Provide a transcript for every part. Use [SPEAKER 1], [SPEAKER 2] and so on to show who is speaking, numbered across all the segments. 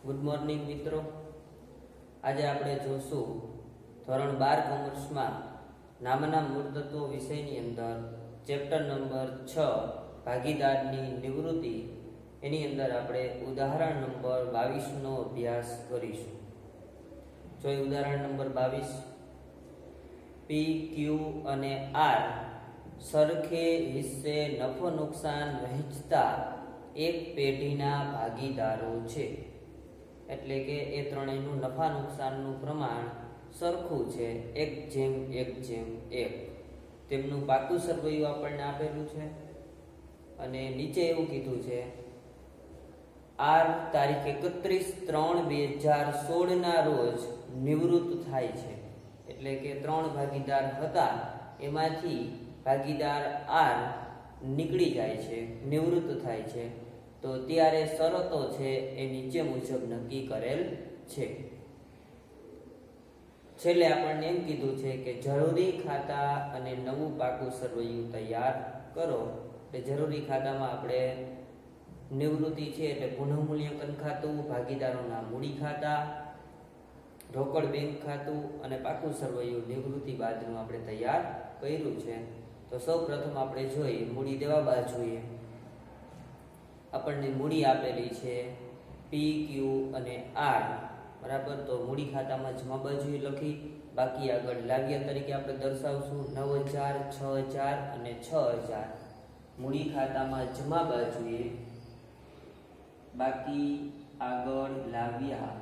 [SPEAKER 1] Good morning મિત્રો। આજે આપણે જોશું ધોરણ 12 કોમર્સમાં નામના મૂળતત્વો વિષયની અંદર ચેપ્ટર નંબર 6 ભાગીદારની નિવૃત્તિ એની અંદર આપણે ઉદાહરણ નંબર 22 નો અભ્યાસ કરીશું। જોઈ ઉદાહરણ નંબર 22, પી, ક્યુ અને આર સરખે હિસ્સે નફો નુકસાન વહેંચતા એક પેઢીના ભાગીદારો છે। એટલે કે એ ત્રણેયનું નફા નુકસાનનું પ્રમાણ સરખું છે, 1:1:1। તેમનું પાકું સરવૈયું આપણને આપેલું છે અને નીચે એવું કીધું છે આર તારીખ 31/3/2016 ના રોજ નિવૃત્ત થાય છે। એટલે કે 3 ભાગીદાર હતા, એમાંથી ભાગીદાર આર નીકળી જાય છે, નિવૃત્ત થાય છે, તો ત્યારે શરતો છે એ નીચે મુજબ નક્કી કરેલ છે। છેલ્લે આપણને એમ કીધું છે કે જરૂરી ખાતા અને નવું પાકું સરવૈયું તૈયાર કરો। એટલે જરૂરી ખાતામાં આપણે નિવૃત્તિ છે એટલે પુનઃમૂલ્યાંકન ખાતું, ભાગીદારોના મૂડી ખાતા, રોકડ બેંક ખાતું અને પાકું સરવૈયું નિવૃત્તિ બાદનું આપણે તૈયાર કર્યું છે। તો સૌ પ્રથમ આપણે જોઈએ મૂડી દેવા બાજુએ આપણને મૂડી આપેલી છે પી, ક્યુ અને આર, બરાબર। તો મૂડી ખાતામાં જમા બાજુએ લખી, બાકી આગળ લાવ્યા તરીકે આપણે દર્શાવશું 9,000, 6,000 અને 6,000। મૂડી ખાતામાં જમા બાજુએ, બાકી આગળ લાવ્યા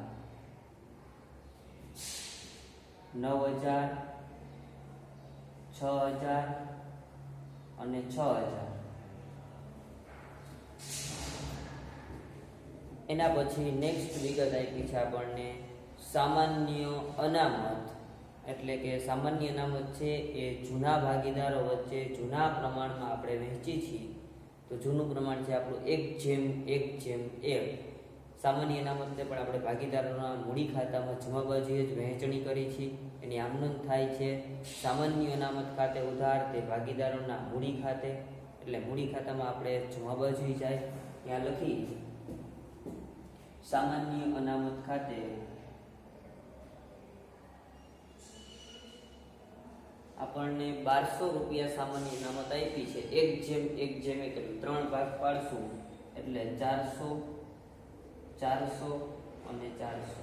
[SPEAKER 1] 9,000, 6,000 અને 6,000। એના પછી નેક્સ્ટ વિગત આપી છે આપણને સામાન્ય અનામત। એટલે કે સામાન્ય અનામત છે એ જૂના ભાગીદારો વચ્ચે જૂના પ્રમાણમાં આપણે વહેંચી છીએ, તો જૂનું પ્રમાણ છે આપણું 1:1:1। સામાન્ય અનામતને પણ આપણે ભાગીદારોના મૂડી ખાતામાં જમા બાજુએ જ વહેંચણી કરી છે, એની આમનોંધ થાય છે। સામાન્ય અનામત ખાતે ઉધાર તે ભાગીદારોના મૂડી ખાતે, એટલે મૂડી ખાતામાં આપણે જમા બાજુએ જાય ત્યાં લખી સામાન્ય અનામત ખાતે આપણને 1200 રૂપિયા સામાન્ય અનામત આપી છે, 1:1:1 3 ભાગ પાડશું એટલે 400, 400 અને 400।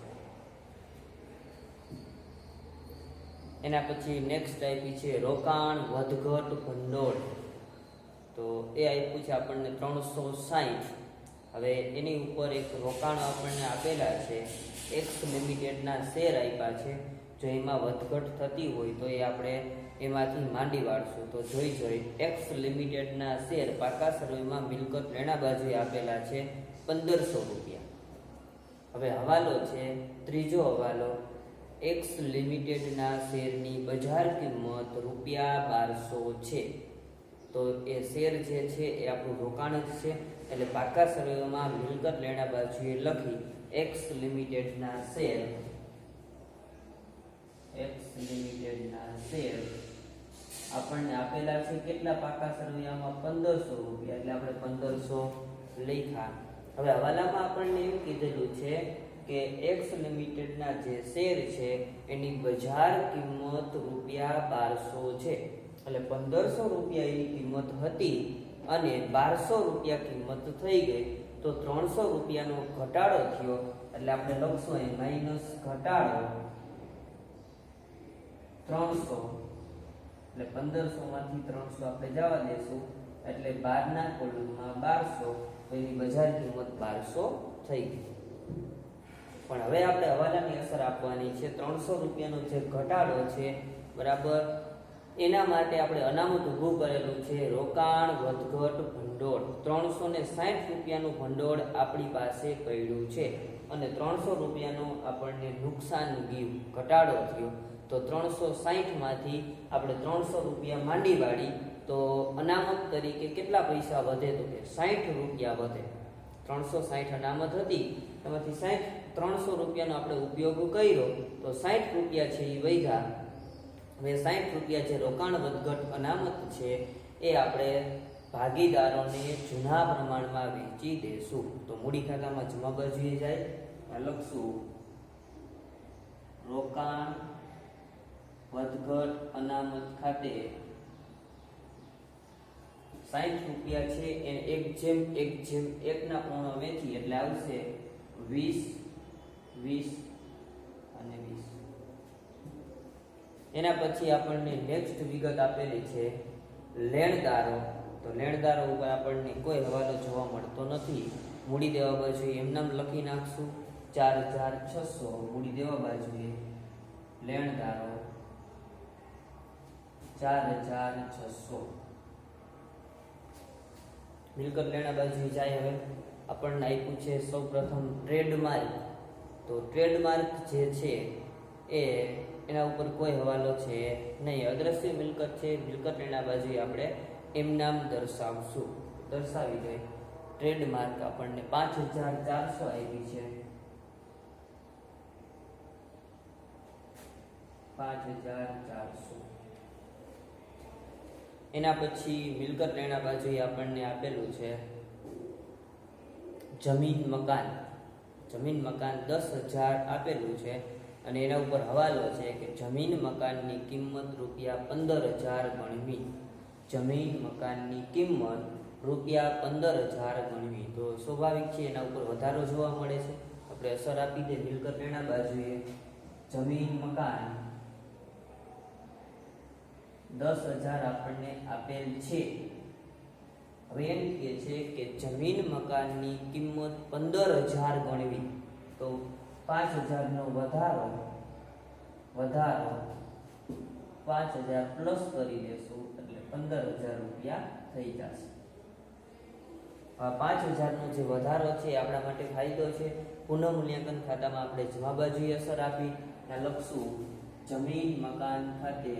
[SPEAKER 1] એના પછી નેક્સ્ટ આપી છે રોકાણ વધઘટ ભંડોળ। તો એ આપ્યું છે આપણને 360। હવે એની ઉપર એક રોકાણ આપણને આપેલા છે, એક્સ લિમિટેડના શેર આપ્યા છે। જો એમાં વધઘટ થતી હોય તો એ આપણે એમાંથી માંડી વાળશું। તો જોઈ એક્સ લિમિટેડના શેર પાકા સરવૈયામાં મિલકત લેણા બાજુએ આપેલા છે 1,500 રૂપિયા। હવે હવાલો છે, ત્રીજો હવાલો, એક્સ લિમિટેડના શેરની બજાર કિંમત ₹1200 છે। તો એ શેર જે છે એ આપણું રોકાણ જ છે, એટલે પાકા સરવૈયામાં મિલકત લેણા બાજુએ લખી એક્સ લિમિટેડના શેર આપણને આપેલા છે કેટલા પાકા સરવૈયામાં 1,500 રૂપિયા, એટલે આપણે 1,500 લખ્યા। હવે હવાલામાં આપણને એવું કીધેલું છે કે એક્સ લિમિટેડના જે શેર છે એની બજાર કિંમત ₹1200 છે, એટલે 1,500 રૂપિયા એની કિંમત હતી અને 1200 રૂપિયા કિંમત થઈ ગઈ, તો 300 રૂપિયાનો ઘટાડો થયો, એટલે આપણે લખશું અહીં માઇનસ ઘટાડો 300, એટલે 1,500 માંથી 300 આપણે જવા દેશું, એટલે 12 ના કોલમમાં 1200, તો એની બજાર કિંમત 1200 થઈ ગઈ। પણ હવે આપણે હવાલાની અસર આપવાની છે, 300 રૂપિયાનો જે ઘટાડો છે, બરાબર, એના માટે આપણે અનામત ઊભું કરેલું છે રોકાણ વધઘટ ભંડોળ। 360 રૂપિયાનું ભંડોળ આપણી પાસે પડ્યું છે અને 300 રૂપિયાનું આપણને નુકસાન ગયું, ઘટાડો થયો, તો 360 માંથી આપણે 300 રૂપિયા માંડી વાળી, તો અનામત તરીકે કેટલા પૈસા વધે, તો કે 60 રૂપિયા વધે। 360 અનામત હતી, એમાંથી 300 રૂપિયાનો આપણે ઉપયોગ કર્યો, તો 60 રૂપિયા છે એ વધ્યા। હવે 60 રૂપિયા જે રોકાણ વધઘટ અનામત છે એ આપણે ભાગીદારોને જૂના પ્રમાણમાં વેચી દેશું। તો મૂડી ખાતામાં જમા બાજુએ જાય, લખશું રોકાણ વધઘટ અનામત ખાતે 60 રૂપિયા છે એને 1/1 ના પૂર્ણ વેચી એટલે આવશે 20 20 અને 20। એના પછી આપણને નેક્સ્ટ વિગત આપેલી છે લેણદારો। તો લેણદારો ઉપર આપણને કોઈ હવાલો જોવા મળતો નથી। મૂડી દેવા બાજુએ એમ નામ લખી નાખશું 4600 મૂડી દેવા બાજુએ લેણદારો 4600। મિલકત લેણા બાજુએ જાય। હવે આપણને આપ્યું છે સૌપ્રથમ ટ્રેડમાર્ક। તો ટ્રેડમાર્ક જે છે એના ઉપર કોઈ હવાલો છે નહીં, અદ્રશ્ય મિલકત છે। મિલકત લેણા બાજુએ આપણે એમ નામ દર્શાવી દઈએ। ટ્રેડમાર્ક આપણને 5400 આવી છે, 5400। એના પછી મિલકત લેણા બાજુએ આપણને આપેલું છે જમીન મકાન। જમીન મકાન 10,000 આપેલું છે અને એના ઉપર હવાલો છે કે જમીન મકાનની કિંમત ₹15,000 ગણવી। જમીન મકાનની કિંમત ₹15,000 ગણવી। તો સ્વાભાવિક છે એના ઉપર વધારો જોવા મળે છે। આપણે અસર આપી દે મિલકત લેણા બાજુએ જમીન મકાન 10,000 આપણને આપેલ છે। હવે એમ કહે છે કે જમીન મકાનની કિંમત 15,000 ગણવી। તો 5,000 નો વધારો 5,000 પ્લસ કરી દેશું એટલે 15,000 રૂપિયા થઈ જશે। 5,000 નો જે વધારો છે આપણા માટે ફાયદો છે। પુનઃમૂલ્યાંકન ખાતામાં આપણે જમા બાજુએ અસર આપી લખશું જમીન મકાન ખાતે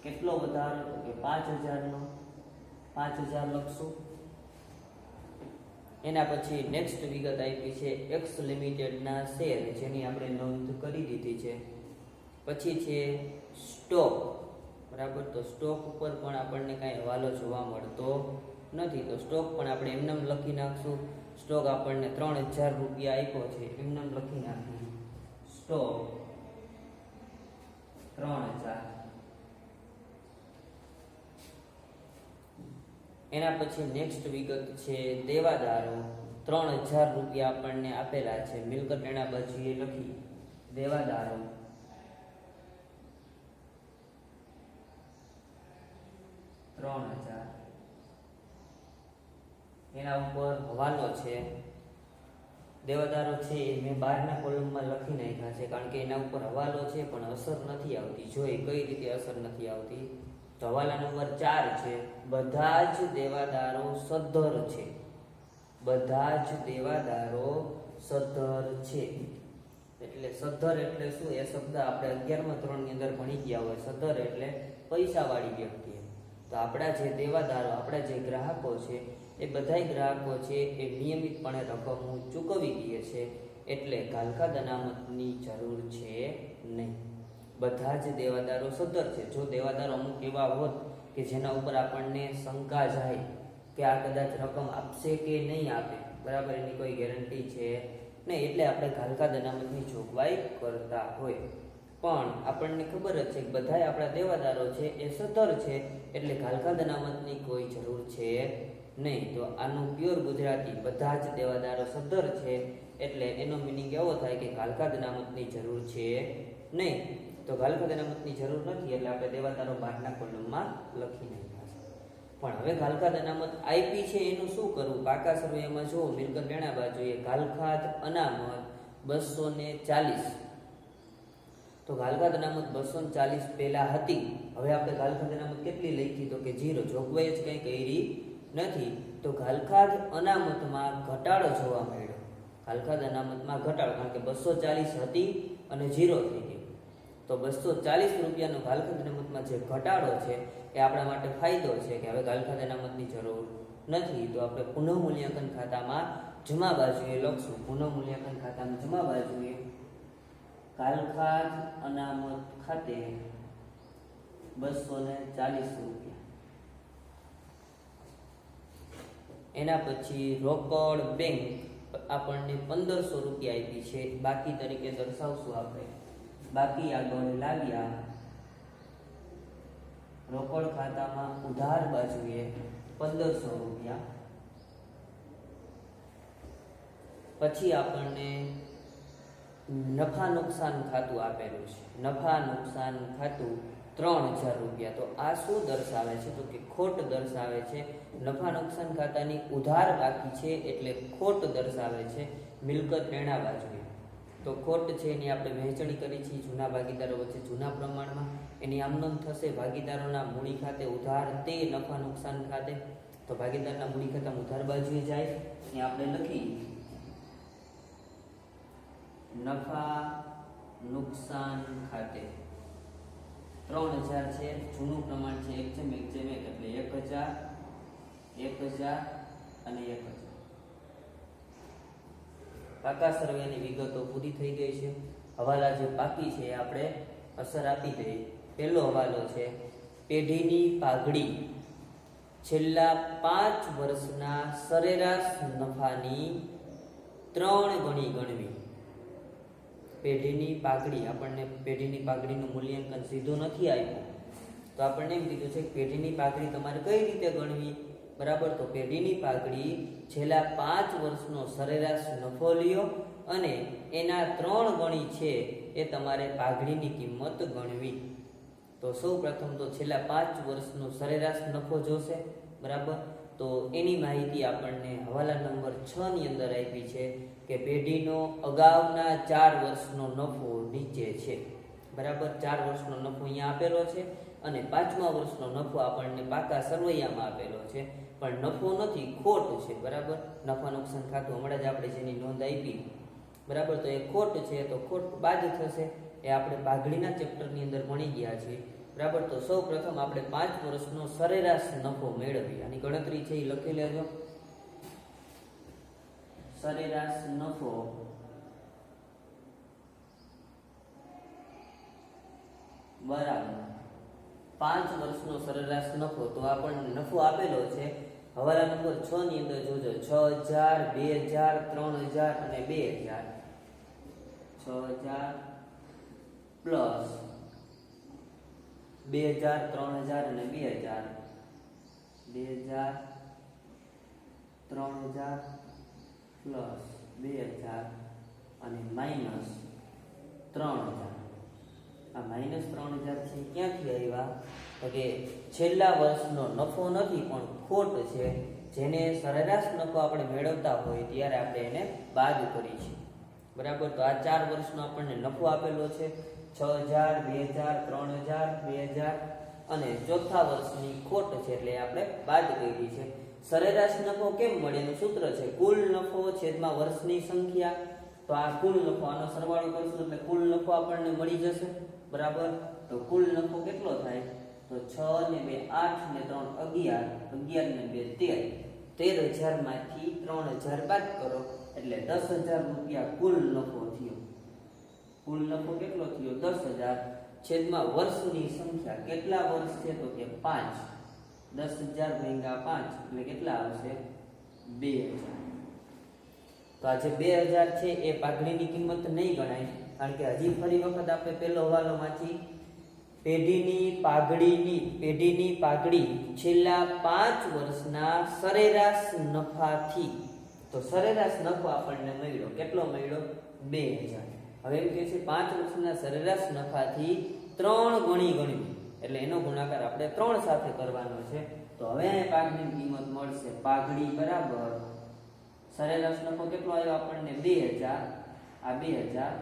[SPEAKER 1] કેટલો વધારો કે 5,000 નો 5,000 લખશું। એના પછી નેક્સ્ટ વિગત આપી છે એક્સ લિમિટેડના શેર જેની આપણે નોંધ કરી દીધી છે। પછી છે સ્ટોક, બરાબર। તો સ્ટોક ઉપર પણ આપણને કાંઈ હવાલો જોવા મળતો નથી, તો સ્ટોક પણ આપણે એમનેમ લખી નાખશું। સ્ટોક આપણને 3,000 રૂપિયા આપ્યો છે, એમનેમ લખી નાખીએ સ્ટોક 3,000। એના પછી નેક્સ્ટ વિગત છે દેવાદારો 3,000 રૂપિયા આપણને આપેલા છે। મિલકત લેણા બાજુએ લખી દેવાદારો 3,000। એના ઉપર હવાલો છે દેવાદારો છે એ મેં બહારના કોલમમાં લખી નાખ્યા છે કારણ કે એના ઉપર હવાલો છે પણ અસર નથી આવતી। જો એ કઈ રીતે અસર નથી આવતી તો હવાલા નંબર 4 છે બધા જ દેવાદારો સદ્ધર છે। બધા જ દેવાદારો સદ્ધર છે એટલે સદ્ધર એટલે શું? એ શબ્દ આપણે 11મા ધોરણની અંદર ભણી ગયા હોય। સદ્ધર એટલે પૈસાવાળી વ્યક્તિ। તો આપણા જે દેવાદારો આપણા જે ગ્રાહકો છે એ બધાય ગ્રાહકો છે એ નિયમિતપણે રકમ ચૂકવી દે છે એટલે ગાલખાદ અનામતની જરૂર છે નહીં। બધા જ દેવાદારો સદ્ધર છે। જો દેવાદારો અમુક એવા હોત કે જેના ઉપર આપણને શંકા જાય કે આ કદાચ રકમ આપશે કે નહીં આપે, બરાબર, એની કોઈ ગેરંટી છે નહીં, એટલે આપણે ગાલખાદ અનામતની જોગવાઈ કરતા હોય। પણ આપણને ખબર જ છે કે બધા આપણા દેવાદારો છે એ સદ્ધર છે એટલે ગાલખાદ અનામતની કોઈ જરૂર છે નહીં। તો આનું પ્યોર ગુજરાતી બધા જ દેવાદારો સદ્ધર છે એટલે એનો મિનિંગ એવો થાય કે ગાલખાદ અનામતની જરૂર છે નહીં। તો ગાલખાદ અનામતની જરૂર નથી એટલે આપણે દેવાદારો બહારના કોલમમાં લખી નાખ્યા છે। પણ હવે ગાલખાદ અનામત આપી છે એનું શું કરવું? પાકા સર્વેમાં જુઓ મિલકત લેણા બાજુએ ગાલખાદ અનામત 240। તો ગાલખાદ અનામત 240 પહેલા હતી, હવે આપણે ગાલખાદ અનામત કેટલી લખી તો કે 0, જોગવાઈ જ કંઈ કરી નથી। તો ગાલખાદ અનામતમાં ઘટાડો જોવા મળ્યો। ગાલખાદ અનામતમાં ઘટાડો કારણ કે 240 હતી અને 0 થઈ ગઈ। તો 240 રૂપિયાનો ગાલખાદ અનામતમાં જે ઘટાડો છે એ આપણા માટે ફાયદો છે કે હવે ગાલખાદ અનામતની જરૂર નથી। તો આપણે પુનઃમૂલ્યાંકન ખાતામાં જમા બાજુએ લખશું પુનઃમૂલ્યાંકન ખાતામાં જમા બાજુએ ગાલખાદ અનામત ખાતે 240 રૂપિયા। એના પછી રોકડ બેંક આપણને 1500 રૂપિયા આપી છે, બાકી તરીકે દર્શાવશું આપણે. બાકી આગળ લાવ્યા રોકડ ખાતામાં ઉધાર બાજુએ 1500 રૂપિયા. પછી આપણને નફા નુકસાન ખાતું આપેલું છે, નફા નુકસાન ખાતું 3000 રૂપિયા. તો આ શું દર્શાવે છે? તો કે ખોટ દર્શાવે છે. નફા નુકસાન ખાતાની ઉધાર બાકી છે એટલે ખોટ દર્શાવે છે. મિલકત વેણા બાજુએ તો ખોટ છે એની આપણે વહેંચણી કરી છે જૂના ભાગીદારો વચ્ચે જૂના પ્રમાણમાં. એની આમનોંધ થશે ભાગીદારોના મૂડી ખાતે ઉધાર તે નફા નુકસાન ખાતે. તો ભાગીદારના મૂડી ખાતામાં ઉધાર બાજુએ જાય ત્યાં આપણે લખી નફા નુકસાન ખાતે 3000 છે, જૂનું પ્રમાણ છે 1/1 એટલે 1000 1000 અને 1000. પાકા સર્વેની વિગતો પૂરી થઈ ગઈ છે. હવાલા જે બાકી છે એ આપણે અસર આપી દઈએ. પહેલો હવાલો છે પેઢીની પાઘડી છેલ્લા 5 વર્ષના સરેરાશ નફાની 3 ગણી ગણવી. પેઢીની પાઘડી, આપણને પેઢીની પાઘડીનું મૂલ્યાંકન સીધું નથી આપ્યું તો આપણને એમ કીધું છે કે પેઢીની પાઘડી તમારે કઈ રીતે ગણવી, બરાબર. તો પેઢીની પાઘડી છેલ્લા 5 વર્ષનો સરેરાશ નફો લ્યો અને એના 3 ગણી છે એ તમારે પાઘડીની કિંમત ગણવી. તો સૌ પ્રથમ તો છેલ્લા 5 વર્ષનો સરેરાશ નફો જોશે, બરાબર. તો એની માહિતી આપણને હવાલા નંબર 6 ની અંદર આપી છે કે પેઢીનો અગાઉના 4 વર્ષનો નફો નીચે છે, બરાબર. 4 વર્ષનો નફો અહીંયા આપેલો છે અને 5મા વર્ષનો નફો આપણને પાકા સરવૈયામાં આપેલો છે, પણ નફો નથી, ખોટ છે, બરાબર. નફા નુકસાન ખાતું હમણાં જ આપણે જેની નોંધ આપી, બરાબર. તો એ ખોટ છે તો ખોટ બાદ થશે. એ આપણે પાઘડીના ચેપ્ટરની અંદર ભણી ગયા છીએ, બરાબર. તો સૌ પ્રથમ આપણે 5 વર્ષનો સરેરાશ નફો મેળવીએ. આની ગણતરી છે એ લખી લેજો. સરેરાશ નફો બરાબર 5 વર્ષનો સરેરાશ નફો. તો આપણને નફો આપેલો છે હવાલા નંબર 6 ની અંદર જોજો 6000 2000 3000 અને 2000. 6000 પ્લસ 2000 3000 અને 2000 2000 3000 પ્લસ 2000 અને માઇનસ 3000. આ માઇનસ 3000 છે ક્યાંથી આવ્યા? તો કે છેલ્લા વર્ષનો નફો નથી પણ ખોટ છે, જેને સરેરાશ નફો આપણે મેળવતા હોય ત્યારે આપણે એને બાદ કરી છે, બરાબર. તો આ 4 વર્ષનો આપણને નફો આપેલો છે 6000 2000 3000 2000 અને ચોથા વર્ષની ખોટ છે એટલે આપણે બાદ કરી છે. સરેરાશ નફો કેમ મળે એનું સૂત્ર છે કુલ નફો છેદમાં વર્ષની સંખ્યા. તો આ કુલ નફો, આનો સરવાળો કરશું એટલે કુલ નફો આપણને મળી જશે, બરાબર. તો કુલ નફો કેટલો થાય? તો 6 ને 2 8 ને 3 11 11 ને 2 13 13000 માંથી 3000 બાદ કરો એટલે 10000 રૂપિયા કુલ નફો થયો. કુલ નફો કેટલો થયો? 10000 છેદમાં વર્ષની સંખ્યા. કેટલા વર્ષ છે? તો કે 5. 10000 ભાગ્યા 5 એટલે કેટલા આવશે? 2000. તો આ જે 2000 છે એ પાઘડીની કિંમત નહીં ગણાય, કારણ કે હજી ફરી વખત આપણે પહેલો હવાલોમાંથી પેઢીની પાઘડી છેલ્લા 5 વર્ષના સરેરાશ નફાથી. તો સરેરાશ નફો આપણને મળ્યો, કેટલો મળ્યો? 2000. હવે એમ કહે છે 5 વર્ષના સરેરાશ નફાથી 3 ગણી ગણવી એટલે એનો ગુણાકાર આપણે 3 સાથે કરવાનો છે. તો હવે પાઘડીની કિંમત મળશે પાઘડી બરાબર સરેરાશ નફો કેટલો આવ્યો આપણને? 2000. આ 2000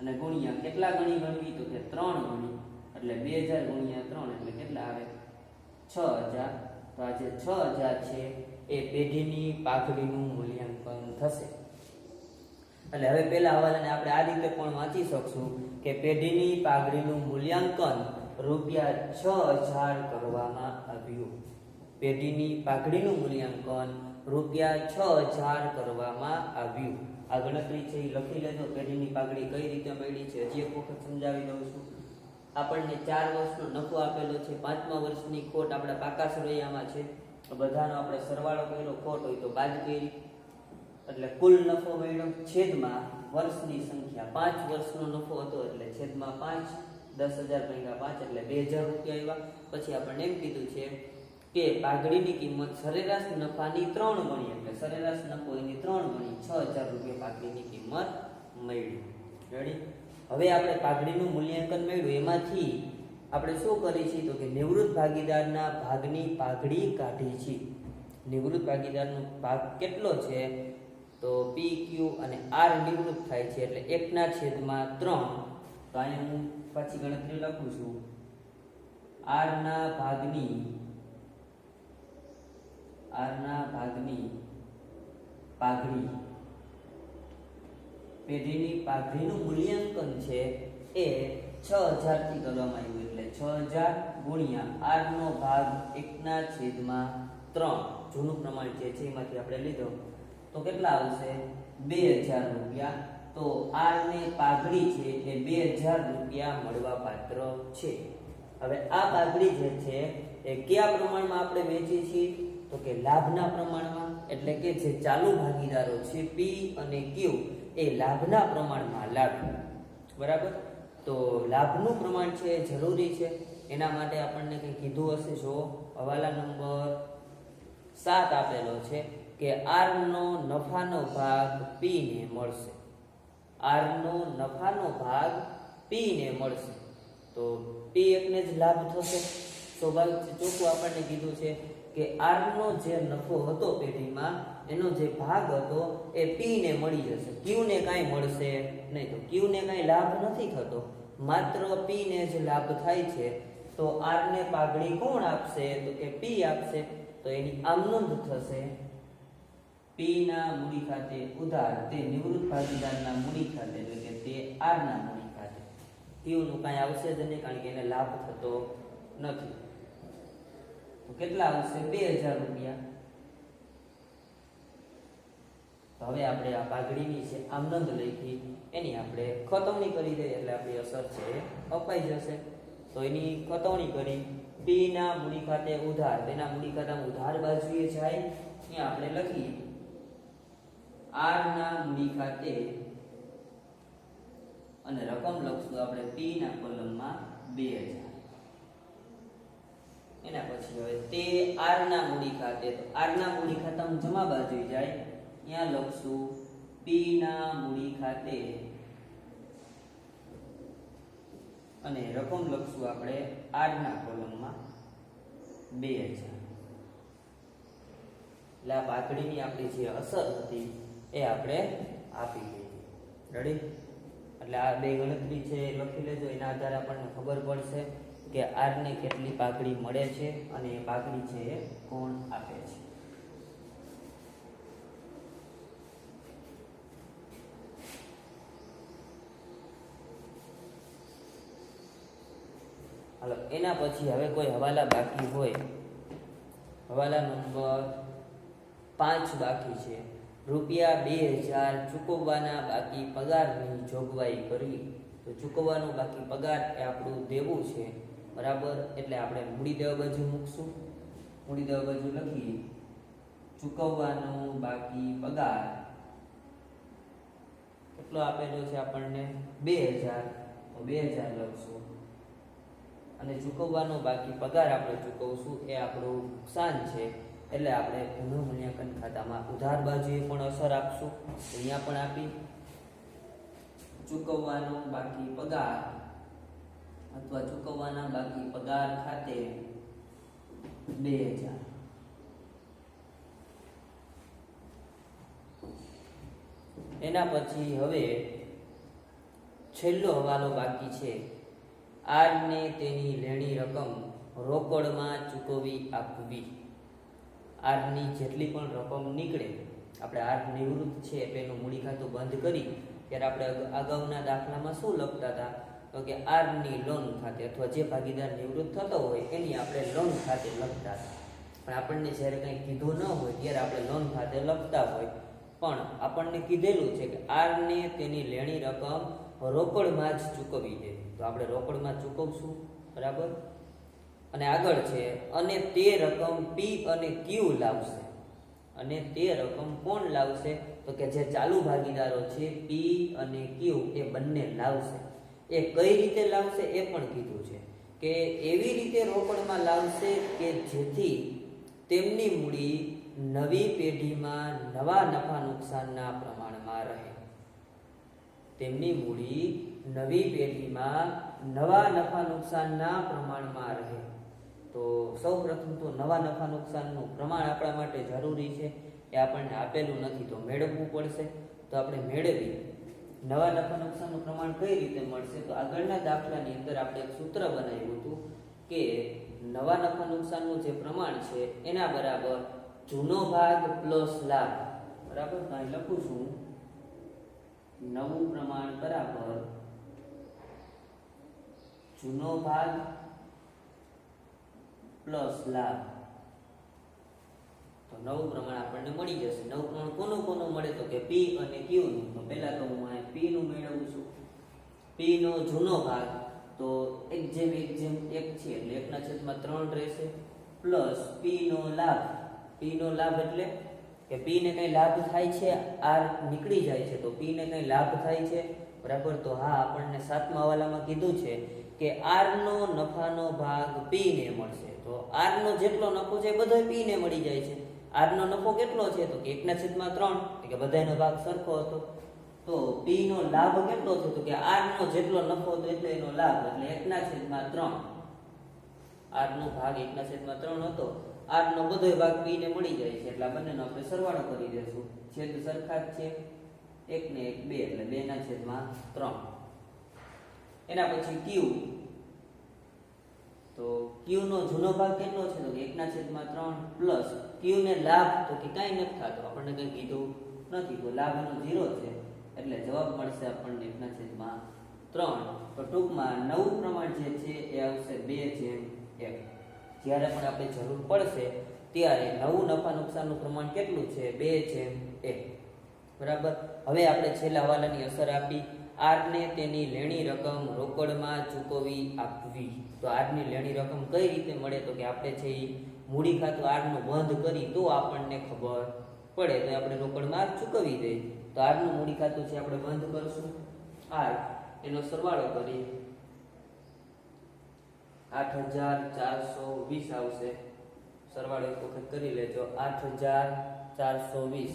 [SPEAKER 1] અને ગુણ્યા કેટલા ગણી ગણવી? તો કે 3 ગણી એટલે 2000 ગુણ્યા 3 એટલે કેટલા આવે? 6000. તો આ જે 6000 છે એ પેઢીની પાઘડીનું મૂલ્યાંકન થશે. એટલે હવે પહેલા હવાલાને આપણે આ રીતે પણ વાંચી શકશું કે પેઢીની પાઘડીનું મૂલ્યાંકન ₹6000 કરવામાં આવ્યું. પેઢીની પાઘડીનું મૂલ્યાંકન ₹6000 કરવામાં આવ્યું. આ ગણતરી છે એ લખી લેજો. પેઢીની પાઘડી કઈ રીતે મળી છે હજી એક વખત સમજાવી દઉં છું. આપણને 4 વર્ષનો નફો આપેલો છે, 5મા વર્ષની ખોટ આપણા પાકા સરવૈયામાં છે તો બધાનો આપણે સરવાળો કર્યો, ખોટ હોય તો બાદ કરી, એટલે કુલ નફો મળ્યો છેદમાં વર્ષની સંખ્યા, 5 વર્ષનો નફો હતો એટલે છેદમાં 5, 10,000 ભાગ્યા 5 એટલે 2,000 રૂપિયા આવ્યા. પછી આપણને એમ કીધું છે કે પાઘડીની કિંમત સરેરાશ નફાની 3 ગણી, એટલે સરેરાશ નફો એની 3 ગણી, 6,000 રૂપિયા પાઘડીની કિંમત મળી. રેડી? હવે આપણે પાઘડીનું મૂલ્યાંકન મળ્યું, એમાંથી આપણે શું કરી છે તો કે નિવૃત્ત ભાગીદારના ભાગની પાઘડી કાઢી છે. નિવૃત્ત ભાગીદારનો ભાગ કેટલો છે તો પી, ક્યુ અને આર નિવૃત્ત થાય છે એટલે 1/3. તો અહીંયા હું પાછી ગણતરી લખું છું. આર ના ભાગની પાઘડી, પેઢીની પાઘડીનું મૂલ્યાંકન છે એ 6,000 થી કરવામાં આવ્યું, એટલે 6,000 ગુણ્યા આર નો ભાગ 1/3 જૂનું પ્રમાણ જે છે એમાંથી આપણે લીધો તો કેટલા આવશે 2,000 રૂપિયા. તો આર ને પાઘડી છે એટલે 2,000 રૂપિયા મળવા પાત્ર છે. હવે આ પાઘડી જે છે એ કયા પ્રમાણમાં આપણે વેચીએ છીએ તો કે લાભના પ્રમાણમાં, એટલે કે જે ચાલુ ભાગીદારો છે પી અને ક્યુ એ લાભના પ્રમાણમાં લાભ. બરાબર? તો લાભનું પ્રમાણ છે એ જરૂરી છે. એના માટે આપણને કંઈ કીધું હશે, જો હવાલા નંબર 7 આપેલો છે કે આર નો નફાનો ભાગ પી ને મળશે. આર નો નફાનો ભાગ પી ને મળશે. તો પી એકને જ લાભ થશે. સ્વાભાવિક છે, ચોખ્ખું આપણને કીધું છે કે આર નો જે નફો હતો પેઢીમાં એનો જે ભાગ હતો એ પી ને મળી જશે, ક્યુ ને કાંઈ મળશે નહીં. તો ક્યુ ને કાંઈ લાભ નથી થતો, માત્ર પી ને જ લાભ થાય છે. તો આર ને પાઘડી કોણ આપશે તો કે પી આપશે. તો એની આમ નોંધ થશે, પી ના મૂડી ખાતે ઉધાર તે નિવૃત્ત ભાગીદારના મૂડી ખાતે, એટલે કે તે આર ના મૂડી ખાતે. ક્યુ નું કાંઈ આવશે જ નહીં, કારણ કે એને લાભ થતો નથી. તો કેટલા આવશે 2,000 રૂપિયા. તો હવે આપણે આ પાઘડીની છે આમ નોંધ લખી, એની આપણે ખતવણી કરી દઈએ એટલે આપણી અસર છે અપાઈ જશે. તો એની ખતવણી કરી, પી ના મૂડી ખાતે ઉધાર, તેના મૂડી ખાતામાં ઉધાર બાજુએ જાય ત્યાં આપણે લખીએ આર ના મૂડી ખાતે અને રકમ લખશું આપણે પી ના કોલમમાં 2,000. એના પછી હવે તે આર ના મૂડી ખાતે, તો આર ના મૂડી ખાતામાં જમા બાજુએ જાય ત્યાં લખશું પી ના મૂડી ખાતે અને રકમ લખશું આપણે આર ના કોલમમાં 2,000. એટલે આ પાઘડીની આપણી જે અસર હતી એ આપણે આપી દીધી. રેડી? એટલે આ બે ગણતરી છે એ લખી લેજો, એના આધારે આપણને ખબર પડશે કે આર ને કેટલી પાઘડી મળે છે અને એ પાઘડી છે એ કોણ આપે છે. હાલો, એના પછી હવે કોઈ હવાલા બાકી હોય, હવાલા નંબર 5 બાકી છે. રૂપિયા 2,000 ચૂકવવાના બાકી પગારની જોગવાઈ કરી. તો ચૂકવવાનો બાકી પગાર એ આપણું દેવું છે. બરાબર? એટલે આપણે મૂડી દેવા બાજુ મૂકશું. મૂડી દેવા બાજુ લખી ચૂકવવાનો બાકી પગાર કેટલો આપેલો છે આપણને 2,000. તો 2,000 લખશું. અને ચૂકવવાનો બાકી પગાર આપણે ચૂકવશું એ આપણું નુકસાન છે, એટલે આપણે પુનઃ મૂલ્યાંકન ખાતામાં ઉધાર બાજુએ પણ અસર આપશું. અહીંયા પણ આપી ચૂકવવાનો બાકી પગાર અથવા ચૂકવવાના બાકી પગાર ખાતે 2,000. એના પછી હવે છેલ્લો હવાલો બાકી છે. આર ને તેની લેણી રકમ રોકડમાં ચૂકવી આપવી. આર ની જેટલી પણ રકમ નીકળે, આપણે આર નિવૃત્ત છે એટલે એનું મૂડી ખાતું બંધ કરી ત્યારે આપણે અગાઉના દાખલામાં શું લખતા હતા તો કે આર ની લોન ખાતે અથવા જે ભાગીદાર નિવૃત્ત થતો હોય એની આપણે લોન ખાતે લખતા હતા. પણ આપણને જ્યારે કંઈ કીધું ન હોય ત્યારે આપણે લોન ખાતે લખતા હોય, પણ આપણને કીધેલું છે કે આર ને તેની લેણી રકમ રોકડમાં જ ચૂકવી દે. તો આપણે રોકડમાં ચૂકવશું. બરાબર? અને આગળ છે અને તે રકમ પી અને ક્યુ લાવશે. અને તે રકમ કોણ લાવશે? તો કે જે ચાલુ ભાગીદારો છે પી અને ક્યુ એ બંને લાવશે. એ કઈ રીતે લાવશે એ પણ કીધું છે કે એવી રીતે રોકડમાં લાવશે કે જેથી તેમની મૂડી નવી પેઢીમાં નવા નફા નુકસાનના પ્રમાણમાં રહે. તેમની મૂડી નવી પેઢીમાં નવા નફા નુકસાનના પ્રમાણમાં રહે. તો સૌપ્રથમ તો નવા નફા નુકસાનનું પ્રમાણ આપણા માટે જરૂરી છે. એ આપણને આપેલું નથી તો મેળવવું પડશે. તો આપણે મેળવી નવા નફા નુકસાનનું પ્રમાણ કઈ રીતે મળશે? તો આગળના દાખલાની અંદર આપણે એક સૂત્ર બનાવ્યું હતું કે નવા નફા નુકસાનનું જે પ્રમાણ છે એના બરાબર જૂનો ભાગ પ્લસ લાભ. બરાબર, તો અહીં લખું છું નવું પ્રમાણ બરાબર જૂનો ભાગ પ્લસ લાભ. તો નવું પ્રમાણ આપણને મળી જશે. નવું પ્રમાણ કોનું કોનું મળે? તો કે પી અને ક્યુ નું. તો પહેલા તો હું અહીં પી નું મેળવું છું. પી નો જૂનો ભાગ તો 1/1 છે એટલે 1/3 રહેશે, પ્લસ પી નો લાભ. પી નો લાભ એટલે કે પી ને કઈ લાભ થાય છે, આર નીકળી જાય છે તો પી ને કઈ લાભ થાય છે. બરાબર, તો હા આપણને 7મા હવાલામાં કીધું છે કે આર નો નફાનો ભાગ પી ને મળશે. તો આર નો જેટલો નફો છે બધો પી ને મળી જાય છે. આર નો નફો કેટલો છે? તો કે 1/3 એટલે કે બધાનો ભાગ સરખો હતો. તો પી નો લાભ કેટલો છે? તો કે આર નો જેટલો નફો હતો એટલે એનો લાભ, એટલે 1/3. આર નો ભાગ 1/3 હતો. આર નો બધો ભાગ પી ને મળી જાય છે એટલે આ બંનેનો આપણે સરવાળો કરી દેશું. છેદ સરખા જ છે, 1 ને 1 2 એટલે 2/3. એના પછી ક્યુ. તો ક્યુ નો જૂનો ભાગ કેટલો છે? તો 1/3 પ્લસ ક્યુ ને લાભ તો કે કાંઈ નથી થતો, આપણને કંઈ કીધું નથી. તો લાભ એનો 0 છે એટલે જવાબ મળશે આપણને 1/3. તો ટૂંકમાં નવું પ્રમાણ જે છે એ આવશે 2/1. જ્યારે પણ આપણે જરૂર પડશે ત્યારે નવું નફા નુકસાનનું પ્રમાણ કેટલું છે? 2/1. બરાબર. હવે આપણે છેલ્લા હવાલાની અસર આપી. આર ને તેની લેણી રકમ રોકડમાં ચૂકવી આપવી. તો આરની લેણી રકમ કઈ રીતે મળે? તો કે આપણે છે એ મૂડી ખાતું આરનું બંધ કરી તો આપણને ખબર પડે તો આપણે રોકડમાં ચૂકવી દઈએ. તો આરનું મૂડી ખાતું છે આપણે બંધ કરશું. આર એનો સરવાળો કરી 8,420 આવશે. સરવાળો એક વખત કરી લેજો. 8,420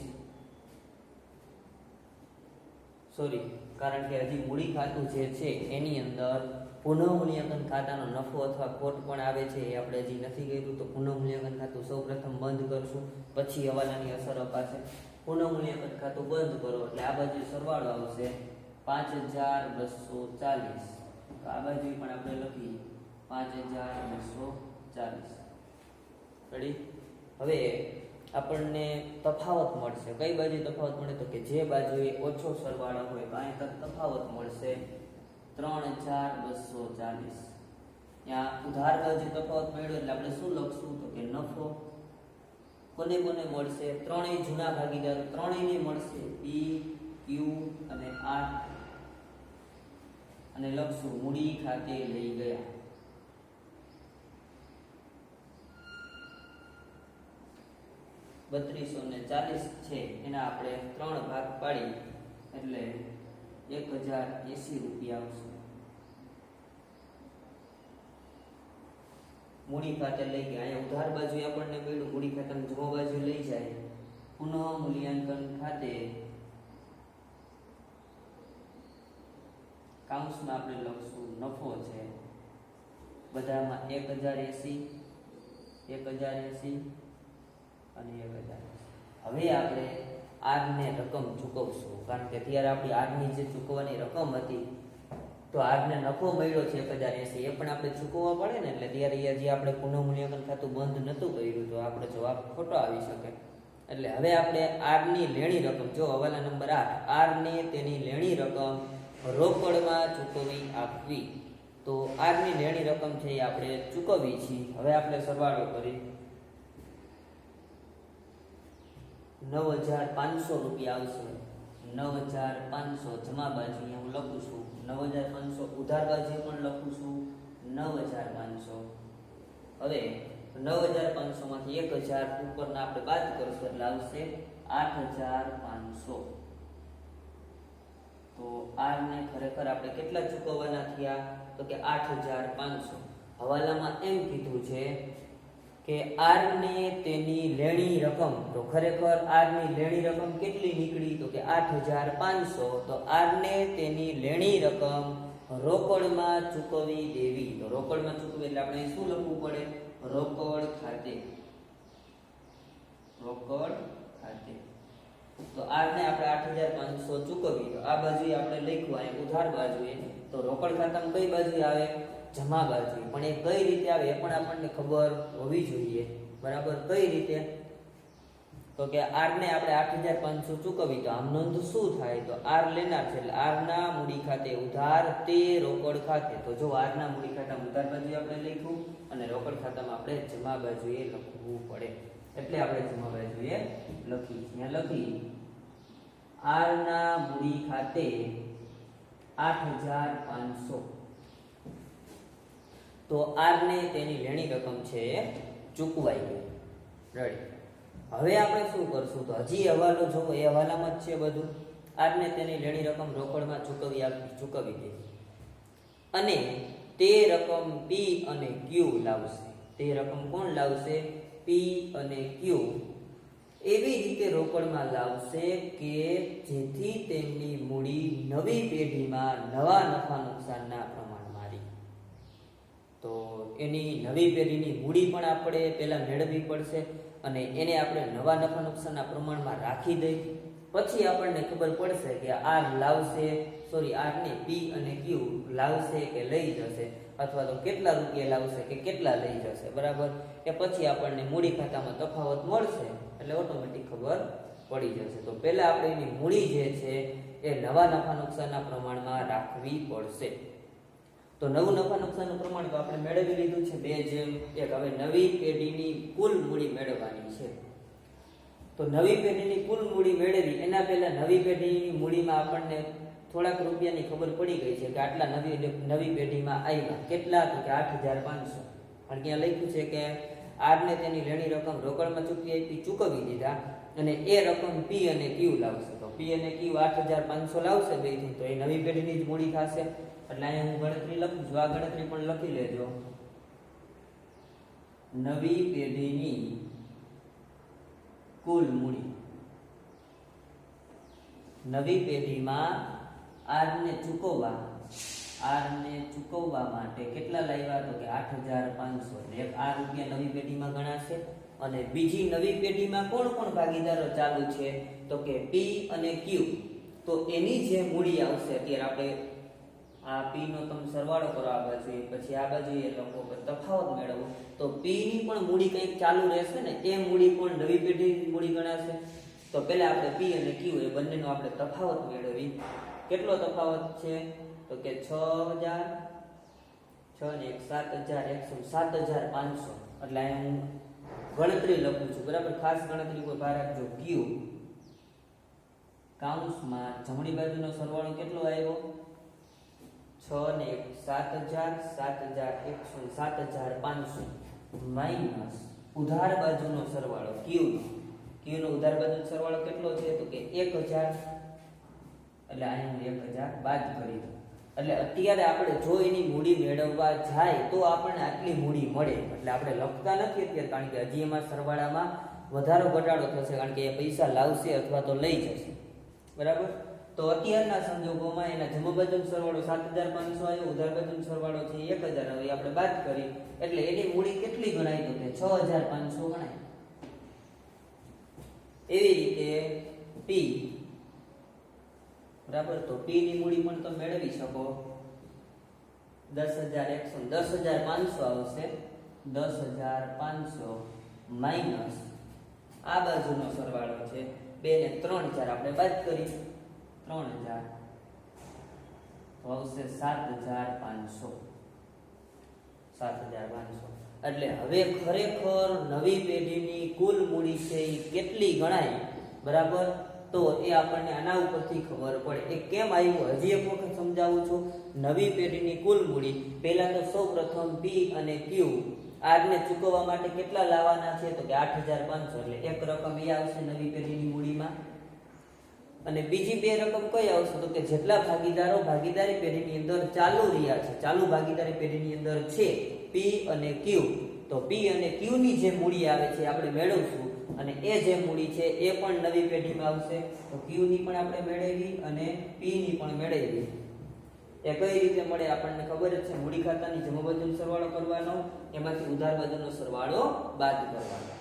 [SPEAKER 1] સોરી, કારણ કે હજી મૂડી ખાતું જે છે એની અંદર પુનઃમૂલ્યાંકન ખાતાનો નફો અથવા ખોટ પણ આવે છે. એ આપણે હજી નથી કર્યું. તો પુનઃમૂલ્યાંકન ખાતું સૌપ્રથમ બંધ કરશું, પછી હવાલાની અસર અપાશે. પુનઃમૂલ્યાંકન ખાતું બંધ કરો એટલે આ બાજુ સરવાળો આવશે 5,240. તો આ બાજુ પણ આપણે લખીએ 5,240. રેડી. હવે આપણને તફાવત મળશે. કઈ બાજુ તફાવત મળે? તો કે જે બાજુએ ઓછો સરવાળો હોય અહીં તક તફાવત મળશે 3,240. ત્યાં ઉધાર બાજુ તફાવત મળ્યો એટલે આપણે શું લખશું? તો કે નફો. કોને કોને મળશે? ત્રણેય જૂના ભાગીદારો ત્રણેયને મળશે, પી ક્યુ અને આર. અને લખશું મૂડી ખાતે લઈ ગયા. $3240 છે એના આપણે 3 ભાગ પાડી એટલે 1,080 રૂપિયા આવશે. મૂડી ખાતે લઈ ગયા. અહીંયા ઉધાર બાજુ આપણને મળ્યું, મૂડી ખાતાની જમા બાજુ લઈ જાય. પુનઃ મૂલ્યાંકન ખાતે કાઉન્સમાં આપણે લખશું નફો છે. બધામાં 1,080 અને 1,000. હવે આપણે આર ને રકમ ચૂકવશું, કારણ કે અત્યારે આપણી આરની જે ચૂકવવાની રકમ હતી તો આરને નફો મળ્યો છે 1,080, એ પણ આપણે ચૂકવવા પડે ને. એટલે ત્યારે હજી આપણે પુનઃમૂલ્યાંકન ખાતું બંધ નહોતું કર્યું તો આપણો જવાબ ખોટો આવી શકે. એટલે હવે આપણે આરની લેણી રકમ, જો હવાલા નંબર 8, આરને તેની લેણી રકમ રોકડમાં ચૂકવી આપવી. તો આરની લેણી રકમ છે એ આપણે ચૂકવી છીએ. હવે આપણે સરવાળો કરી 9,500 રૂપિયા આવશે. 9,500 જમા બાજુ હું લખું છું 9,500, ઉધાર બાજુ પણ લખું છું 9,500. હવે 9500 માંથી 1000 ઉપરના આપણે બાદ કરશું એટલે આવશે 8500. તો r ને ખરેખર આપણે કેટલા ચૂકવવાના થયા તો કે 8500. હવાલામાં એમ કીધું છે કે r ને તેની લેણી રકમ, તો ખરેખર r ની લેણી રકમ કેટલી નીકળી તો કે 8500. તો r ને તેની લેણી રકમ રોકડમાં ચૂકવી દેવી. તો રોકડમાં ચૂકવી એટલે આપણે શું લખવું પડે? રોકડ ખાતે. રોકડ ખાતે. તો r ને આપણે 8500 ચૂકવી. તો આ બાજુ આપણે લખ્યું અહીં ઉધાર બાજુએ. તો રોકડ ખાતામાં કઈ બાજુ આવે? જમા બાજુ. પણ એ કઈ રીતે આવે એ પણ આપણને ખબર હોવી જોઈએ. બરાબર, કઈ રીતે? તો કે r ને આપણે 8500 ચૂકવી. તો આમ નોંધ શું થાય? તો r લેનાર છે એટલે r ના મૂડી ખાતે ઉધાર તે રોકડ ખાતે. તો જો r ના મૂડી ખાતામાં ઉધાર બાજુએ આપણે લખ્યું અને રોકડ ખાતામાં આપણે જમા બાજુએ લખવું પડે. એટલે આપણે જમા બાજુએ લખી. ત્યાં લખી r ના મૂડી ખાતે 8500. તો r ને તેની લેણી રકમ છે ચૂકવાઈ ગઈ. રેડી. હવે આપણે શું કરશું? તો હજી હવાલો જોવો, એ હવાલામાં જ છે બધું. r ને તેની લેણી રકમ રોકડમાં ચૂકવી દે અને તે રકમ p અને q લાવશે. તે રકમ કોણ લાવશે? p અને q એવી રીતે રોકડમાં લાવશે કે જેથી તેમની મૂડી નવી પેઢીમાં નવા નફા નુકસાનના પ્રમાણમાં રહે. તો એની નવી પેઢીની મૂડી પણ આપણે પહેલા મેળવવી પડશે અને એને આપણે નવા નફા નુકસાનના પ્રમાણમાં રાખી દઈ. પછી આપણને ખબર પડશે કે r લાવશે, r ને p અને q લાવશે કે લઈ જશે, અથવા તો કેટલા રૂપિયા લાવશે કે કેટલા લઈ જશે. બરાબર, કે પછી આપણને મૂડી ખાતામાં તફાવત મળશે એટલે ઓટોમેટિક ખબર પડી જશે. તો પહેલા આપણે એની મૂડી જે છે એ નવા નફા નુકસાનના પ્રમાણમાં રાખવી પડશે. તો નવું નફા નુકસાનનું પ્રમાણ તો આપણે મેળવી લીધું છે 2:1. હવે નવી પેઢીની કુલ મૂડી મેળવવાની છે. તો નવી પેઢીની કુલ મૂડી મેળવી એના પહેલા નવી પેઢીની મૂડીમાં આપણને થોડાક રૂપિયાની ખબર પડી ગઈ છે કે આટલા નવી પેઢીમાં આવ્યા. કેટલા? તો કે 8500. પણ ત્યાં લખ્યું છે કે r ને તેની લેણી રકમ રોકડમાં ચૂકવી દીધા અને એ રકમ p અને q લાવશે. તો p અને q 8500 લાવશે બેથી, તો એ નવી પેઢીની જ મૂડી થશે. એટલે અહીંયા હું ગણતરી લખું છું, આ ગણતરી પણ લખી લેજો. નવી પેઢીની કુલ મૂડી. નવી પેઢીમાં r ને ચૂકવવા માટે કેટલા લાવ્યા? તો કે 8500. એટલે એક આ રૂપિયા નવી પેઢીમાં ગણાશે અને બીજી નવી પેઢીમાં કોણ કોણ ભાગીદારો ચાલુ છે? તો કે p અને q. તો એની જે મૂડી આવશે, અત્યારે આપણે આ p નો તમે સરવાળો કરો આ બાજુ, પછી આ બાજુ એ લોકો તફાવત મેળવો. તો p ની પણ મૂડી કંઈક ચાલુ રહેશે ને, એ મૂડી પણ નવી પેઢીની મૂડી ગણાશે. તો પહેલા આપણે p અને q એ બંનેનો આપણે તફાવત મેળવી. કેટલો તફાવત છે? તો કે 6000 ને 7500. એટલે અહીં હું ગણતરી લખું છું. બરાબર, ખાસ ગણતરી કોઈ ભાર આપજો. q કૌંસમાં જમણી બાજુનો સરવાળો કેટલો આવ્યો? 6 ને 7000, 7100, 7500 માઈનસ ઉધાર બાજુનો સરવાળો q નો ઉધાર બાજુનો સરવાળો કેટલો છે? તો કે 1000. એટલે અહીં 1000 બાદ કરી દો. એટલે અત્યારે આપણે જો એની મૂડી મેળવવા જાય તો આપણને આટલી મૂડી મળે. એટલે આપણે લખતા નથી અત્યારે, કારણ કે હજી એમાં સરવાળામાં વધારો ઘટાડો થશે, કારણ કે એ પૈસા લાવશે અથવા તો લઈ જશે. બરાબર, તો અત્યારના સંજોગોમાં એના જમા બાજુનો સરવાળો 7500 આવ્યો, ઉધાર બાજુનો સરવાળો છે 1000. હવે આપણે બાદ કરી એટલે એની મૂડી કેટલી ગણાય? તો કે 6500 ગણાય. એવી રીતે p. બરાબર, તો p ની મૂડી પણ તમે મેળવી શકો. 10100, 10500 આવશે. 10500 માઈનસ આ બાજુનો સરવાળો છે 2 ને 3000. આપણે બાદ કરી 3000 આવશે 7500. એટલે હવે ખરેખર નવી પેઢીની કુલ મૂડી છે એ કેટલી ગણાય? બરાબર, તો એ આપણને આના ઉપરથી ખબર પડે. એ કેમ આવ્યું હજી એક વખત સમજાવું છું. નવી પેઢીની કુલ મૂડી પહેલા તો સૌ પ્રથમ p અને q આર ને ચૂકવવા માટે કેટલા લાવવાના છે તો કે 8500, એટલે એક રકમ એ આવશે નવી પેઢીની મૂડીમાં. અને બીજી બે રકમ કઈ આવશે તો કે જેટલા ભાગીદારો ભાગીદારી પેઢીની અંદર ચાલુ રહ્યા છે, ચાલુ ભાગીદારી પેઢીની અંદર છે પી અને ક્યુ, તો પી અને ક્યુ ની જે મૂડી આવે છે આપણે મેળવશું, અને એ જે મૂડી છે એ પણ નવી પેઢીમાં આવશે. તો ક્યુ ની પણ આપણે મેળવી અને પી ની પણ મેળવી. એ કઈ રીતે મળે આપણને ખબર જ છે, મૂડી ખાતાની જમા બાજુનો સરવાળો કરવાનો, એમાંથી ઉધાર બાજુનો સરવાળો બાદ કરવાનો.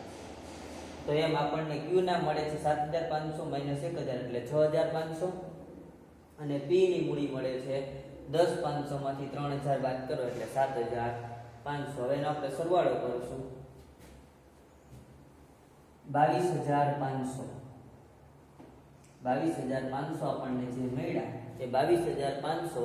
[SPEAKER 1] તો એમ આપણને ક્યુ ના મળે છે 7500 - 1000 એટલે 6500, અને પી ની મૂડી મળે છે 10500 માંથી 3000 બાદ કરો એટલે 7500. હવે એનો આપણે સરવાળો કરીશું 22500. 22500 આપણને જે મળ્યા એ 22500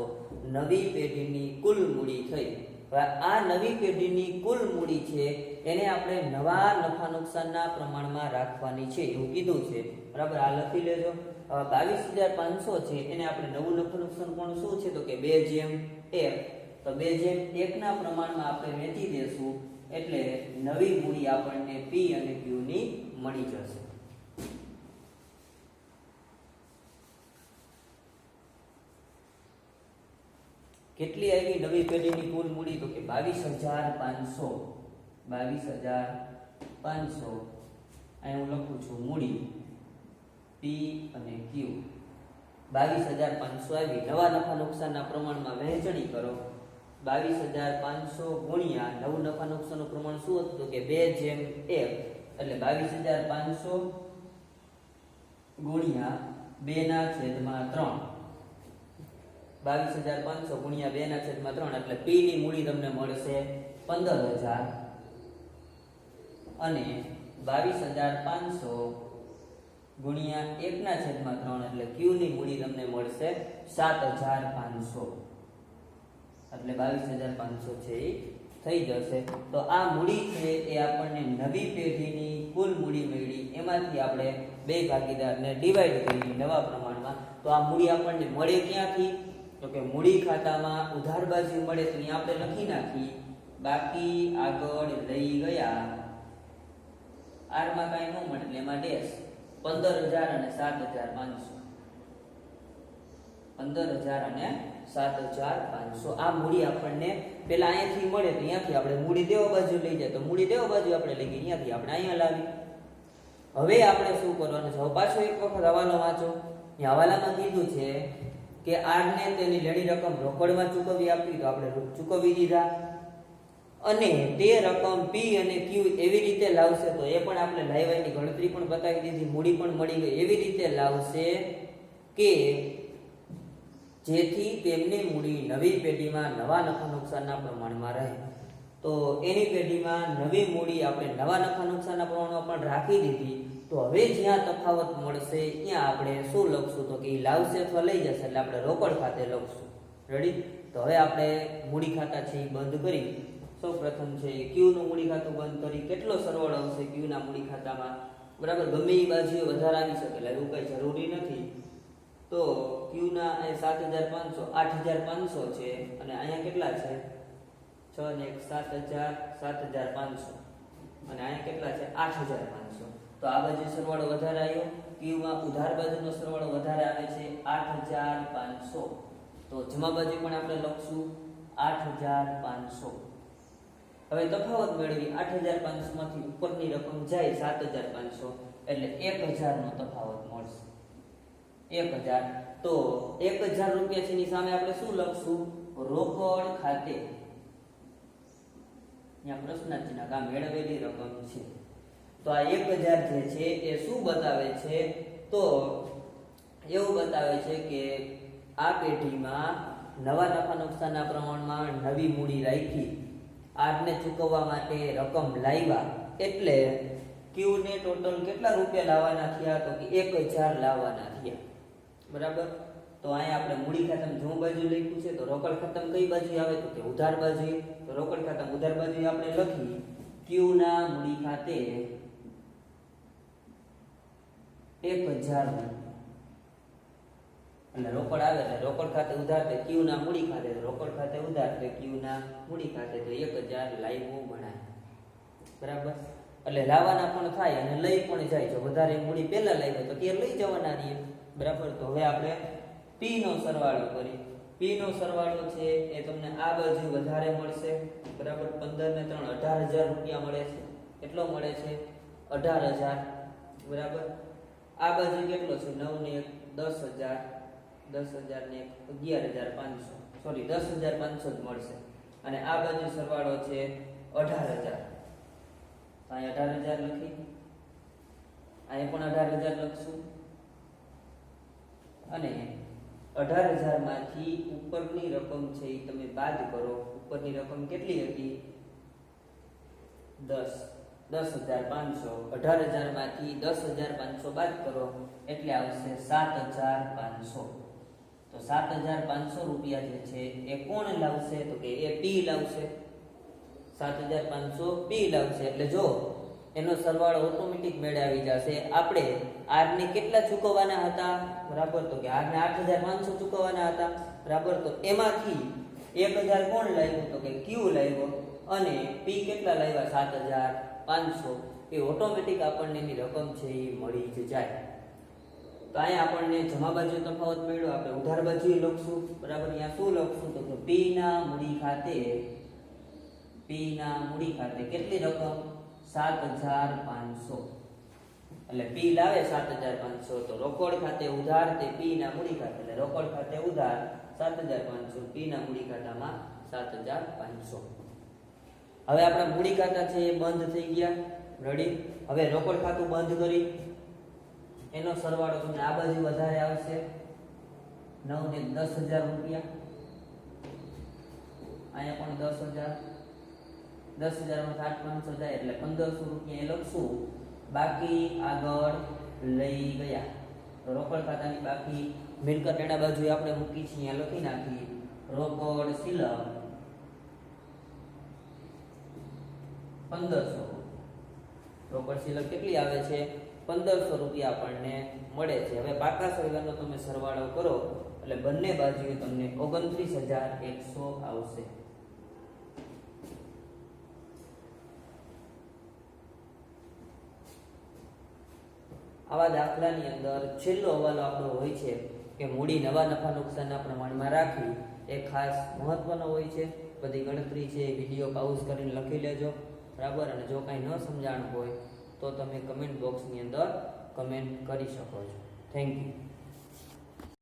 [SPEAKER 1] નવી પેઢીની કુલ મૂડી થઈ. હવે આ નવી પેઢીની કુલ મૂડી છે એને આપણે નવા નફા નુકસાનના પ્રમાણમાં રાખવાની છે એવું કીધું છે, બરાબર. આ લખી લેજો. 22500 છે એને આપણે નવું નફા નુકસાન કોણ શું છે તો કે 2/1. તો 2/1 ના પ્રમાણમાં આપણે વેચી દેશું એટલે નવી મૂડી આપણને પી અને ક્યુ ની મળી જશે. કેટલી આવી નવી પેઢીની કુલ મૂડી તો કે 22500. 22500 અહીં હું લખું છું મૂડી પી અને ક્યુ. 22500 આવી. નવા નફા નુકસાનના પ્રમાણમાં વહેંચણી કરો. 22500 ગુણ્યા નવું નફા નુકસાનનું પ્રમાણ શું હતું તો કે 2/1, એટલે 22500 ગુણ્યા 2/3. 22500 ગુણ્યા 2/3 એટલે પી ની મૂડી તમને મળશે 15000, અને 22500 ગુણ્યા 1/3 એટલે ક્યુ ની મૂડી તમને મળશે 7500, એટલે 22500 છે એ થઈ જશે. તો આ મૂડી છે એ આપણને નવી પેઢીની કુલ મૂડી મળી, એમાંથી આપણે બે ભાગીદારને ડિવાઈડ કરી નવા પ્રમાણમાં. તો આ મૂડી આપણને મળે ક્યાંથી તો કે મૂડી ખાતામાં ઉધાર બાજુ મળે તો અહીંયા આપણે લખી નાખી બાકી આગળ લઈ ગયા. આર માં કાંઈ ન મળે એટલે એમાં ડેશ 15000 અને 7500. 15000 અને 7500 આ મૂડી આપણને પેલા અહીંયાથી મળે તો અહીંયાથી આપણે મૂડી દેવા બાજુ લઈ જાય, તો મૂડી દેવા બાજુ આપણે લઈ ગઈ, અહીંયાથી આપણે અહીંયા લાવી. હવે આપણે શું કરવાનું છે, પાછો એક વખત હવાલો વાંચો. અહીંયા હવાલામાં કીધું છે કે આર ને તેની લેણી રકમ રોકડમાં ચૂકવી આપી, તો આપણે ચૂકવી દીધા. અને તે રકમ પી અને ક્યુ એવી રીતે લાવશે તો એ પણ આપણે લાવ્યાની ગણતરી પણ બતાવી દીધી, મૂડી પણ મળી ગઈ. એવી રીતે લાવશે કે જેથી તેમની મૂડી નવી પેઢીમાં નવા નફા નુકસાનના પ્રમાણમાં રહે. તો એની પેઢીમાં નવી મૂડી આપણે નવા નફા નુકસાનના પ્રમાણમાં પણ રાખી દીધી. તો હવે જ્યાં તફાવત મળશે ત્યાં આપણે શું લખશું તો કે લાવશે અથવા લઈ જશે, એટલે આપણે રોકડ ખાતે લખશું. રેડી? તો હવે આપણે મૂડી ખાતા છે એ બંધ કરી. સૌ પ્રથમ છે ક્યુ નું મૂડી ખાતું બંધ કરી. કેટલો સરવાળો આવશે ક્યુ ના મૂડી ખાતામાં? બરાબર, ગમે એ બાજુએ વધારે આવી શકે, એટલે એવું કઈ જરૂરી નથી. તો ક્યુ ના 7500 8500 છે, અને અહીંયા કેટલા છે 6 ને 1 7000 7500, અને અહીંયા કેટલા છે 8500. તો આ બાજુ સરવાળો વધારે આવ્યો, ક્યુ માં ઉધાર બાજુનો સરવાળો વધારે આવે છે 8500. તો જમા બાજુ પણ આપણે લખશું 8500. હવે તફાવત મેળવી 8500 માંથી ઉપરની રકમ જાય 7500 એટલે 1000 નો તફાવત મળશે. 1000. તો 1000 રૂપિયા છે એની સામે આપણે શું લખશું? રોકડ ખાતે. અહીંયા પ્રશ્નાર્થના કામ મેળવેલી રકમ છે. તો આ 1000 જે છે એ શું બતાવે છે? તો એવું બતાવે છે કે આ પેઢીમાં નવા નફા નુકસાનના પ્રમાણમાં નવી મૂડી રાખી, આરને ચૂકવવા માટે રકમ લાવ્યા, એટલે ક્યુ ને ટોટલ કેટલા રૂપિયા લાવવાના થયા તો કે 1000 લાવવાના થયા. બરાબર? તો અહીંયા આપણે મૂડી ખાતામાં જમણી બાજુ લખ્યું છે, તો રોકડ ખાતામાં કઈ બાજુ આવે તો કે ઉધાર બાજુ. તો રોકડ ખાતામાં ઉધાર બાજુ આપણે લખી ક્યુ ના મૂડી ખાતે 1000, અને રોકડ આવે એટલે રોકડ ખાતે ઉધાર તે ક્યુ ના મૂડી ખાતે, રોકડ ખાતે ઉધાર તે ક્યુ ના મૂડી ખાતે, તો 1000 લાવ્યો ગણાય. બરાબર, એટલે લાવવાના પણ થાય અને લઈ પણ જાય. જો વધારે મૂડી પહેલા લાવી તો ત્યારે લઈ જવાના રહીએ. બરાબર, તો હવે આપણે p નો સરવાળો કરીએ. p નો સરવાળો છે એ તમને આ બાજુ વધારે મળશે. બરાબર, 15 ને 3 18,000 રૂપિયા મળે છે. કેટલો મળે છે? 18,000. બરાબર, આ બાજુ કેટલો છે? 9 ને 1 10,000, 10,000 ને 11,500, સોરી 10,500 જ મળશે. અને આ બાજુ સરવાળો છે 18,000. અહીં 18,000 લખી, અહીં પણ 18,000 લખશું. અને 18,000 માંથી ઉપરની રકમ છે એ તમે બાદ કરો. ઉપરની રકમ કેટલી હતી? 10,500. 18,000 માંથી 10,500 બાદ કરો એટલે આવશે 7,500. તો 7,500 રૂપિયા જે છે એ કોણ લાવશે? તો કે એ p લાવશે. 7,500 p લાવશે. એટલે જો એનો સરવાળો ઓટોમેટિક મેળે આવી જશે. આપણે r ને કેટલા ચૂકવવાના હતા? બરાબર, તો કે r ને 8,500 ચૂકવવાના હતા. બરાબર, તો એમાંથી 1,000 કોણ લાવ્યું? તો કે q લાવ્યો. અને p કેટલા લાવ્યા? 7,500. એ ઓટોમેટિક આપણને એની રકમ છે એ મળી જ જાય. તો અહીંયા આપણને જમા બાજુ તફાવત મળ્યો. આપણે ઉધાર બાજુ લખશું. બરાબર, અહીંયા શું લખશું? તો કે p ના મૂડી ખાતે, p ના મૂડી ખાતે કેટલી રકમ? 7,500. એટલે p લાવે 7,500 તો રોકડ ખાતે ઉધાર તે p ના મૂડી ખાતે, એટલે રોકડ ખાતે ઉધાર 7,500, p ના મૂડી ખાતામાં 7,500. હવે આપણા મૂડી ખાતા છે એ બંધ થઈ ગયા. રેડી? હવે રોકડ ખાતું બંધ કરી એનો સરવાળો તમને આ બાજુ વધારે આવશે. 9 ને 10,000 રૂપિયા. અહીંયા પણ 10,000. 10,000 માં 8,500 જાય એટલે 1,500 રૂપિયા એ લખશું. બાકી આગળ લઈ ગયા. તો રોકડ ખાતાની બાકી મિલકત એના બાજુ આપણે મૂકી છે, અહીંયા લખી નાખી. રોકડ શિલક 1,500. રોકડ શિલક કેટલી આવે છે? 1,500 રૂપિયા આપણને મળે છે. હવે પાકા સરવાળાનો તમે સરવાળો કરો એટલે બંને બાજુએ તમને 29,100 આવશે. આવા દાખલાની અંદર છેલ્લો હવાલો આપણો હોય છે કે મૂડી નવા નફા નુકસાનના પ્રમાણમાં રાખવી એ ખાસ મહત્વનો હોય છે. બધી ગણતરી છે વિડીયો પાઉઝ કરીને લખી લેજો. બરાબર, અને જો કાંઈ ન સમજાણ હોય તો તમે કમેન્ટ બોક્સની અંદર કમેન્ટ કરી શકો છો. Thank you.